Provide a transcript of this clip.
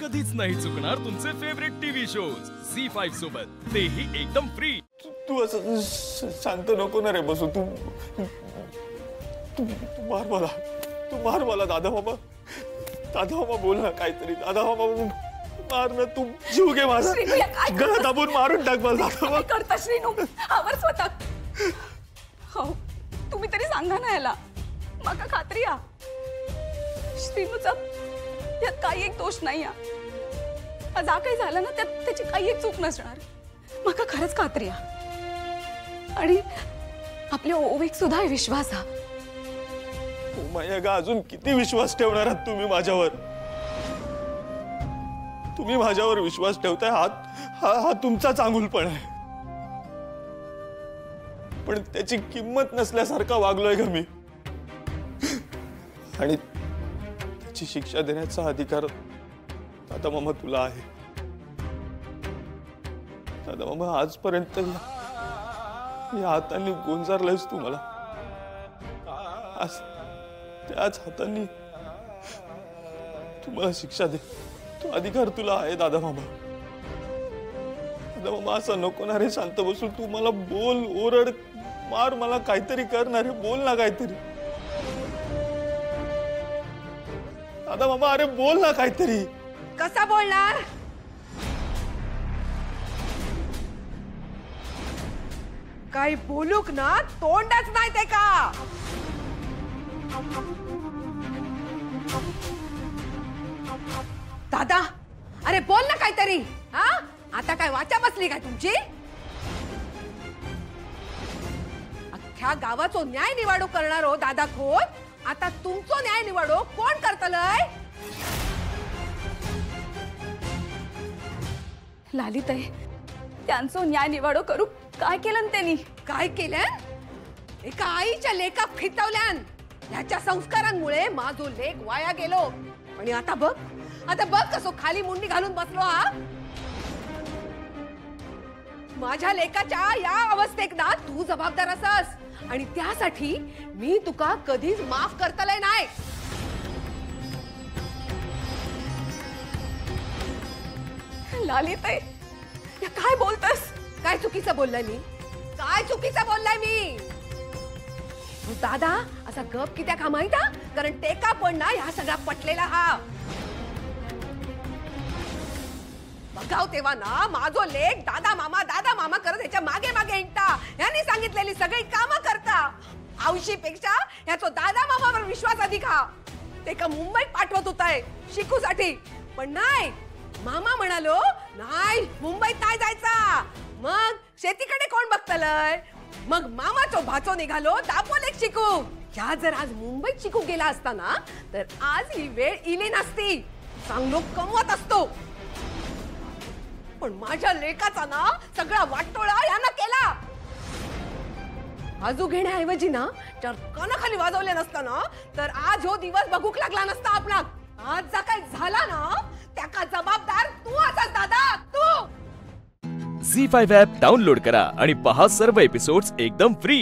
कधीच नाही चुकणार तुमचे फेवरेट टीव्ही शोज झी5 सोबत, तेही एकदम फ्री। तू असं शांत नको ना रे बसू। तू मार मला दादा मामा बोल ना काहीतरी। दादा मामा मार ना, तू जीव घे माझा, गळा दाबून मारून टाक मला। दादा मामा करता श्रीनू, आवर स्वतः। हो तुम्ही तरी सांगा ना याला, माका खात्री आ श्रीनूचा यात काही एक दोष नाही। जा काही झालं ना त्याची काही एक चूक नसणार, माका खरंच खात्री आ। आणि आपल्या ओवेक सुद्धा विश्वास आ। माया अजून किती विश्वास ठेवणार आहात तुम्ही माझ्यावर? तुम्ही माझ्यावर विश्वास ठेवताय, हा तुमचा चांगुलपणा आहे। पण त्याची किंमत नसल्यासारखा वागलोय का मी? आणि त्याची शिक्षा देण्याचा अधिकार दादा मामा तुला आहे। दादा मामा आजपर्यंत या हातांनी गोंजारलंयस तू मला, आज त्याच हातांनी तू मला शिक्षा दे, तो अधिकार तुला आहे दादा मामा। दादा मामा असं नको ना रे शांत बसून, तू मला बोल, ओरड, मार, मला काहीतरी कर ना रे, बोल ना काहीतरी। दादा मामा अरे बोल ना काहीतरी। कसा बोलणार? काही बोलूक ना तोंडच नाही ते का? दादा अरे बोल ना काहीतरी। हा आता काय वाचा बसली काय तुमची? अख्ख्या गावाचो न्याय निवाडो करणार हो दादा खोत, आता तुमचो न्याय निवाडो कोण करतलय? लालिताई त्यांचो न्याय निवाडो करू काय केलं त्यांनी? काय केलं? एका आईच्या लेका फितवल्यान, ह्याच्या संस्कारांमुळे माझो लेक वाया गेलो। आणि आता बघ कसो खाली मुंडी घालून बसलो हा। माझ्या लेकाच्या या अवस्थेक ना तू जबाबदार असस, आणि त्यासाठी मी तुका कधीच माफ करतलय नाही। लालिताई काय बोलतस? काय चुकीचं बोललाय मी? काय चुकीचं बोललाय मी? दादा असा गप कित्या का माहिती? कारण टेका पण ना ह्या सगळा पटलेला हा। बघाव तेव्हा ना माझो लेक दादा मामा करत ह्याच्या मागे हिंडता, ह्यांनी सांगितलेली सगळी कामं करता। औशीपेक्षा ह्याचो दादा मामावर विश्वास अधिक हा। ते का मुंबईत पाठवत होताय शिकूसाठी, पण नाही, मामा म्हणालो नाही मुंबईत नाही जायचा। मग शेतीकडे कोण बघतलय? मग मामाचो भाचो निघालो दापोलेक शिकू। ह्या जर आज मुंबईत शिकू गेला असताना तर आज ही वेळ इली नसती, चांगलो कमवत असतो। पण माझ्या लेकाचा ना सगळा वाटोळा यानं केला। बाजू घेण्याऐवजी ना जर कानाखाली वाजवले नसताना तर आज हो दिवस बघूक लागला नसता आपला। आज जा काय झाला ना त्याका जबाबदार तू असस दादा, तू। झी5 ॲप डाउनलोड करा आणि पहा सर्व एपिसोड्स एकदम फ्री।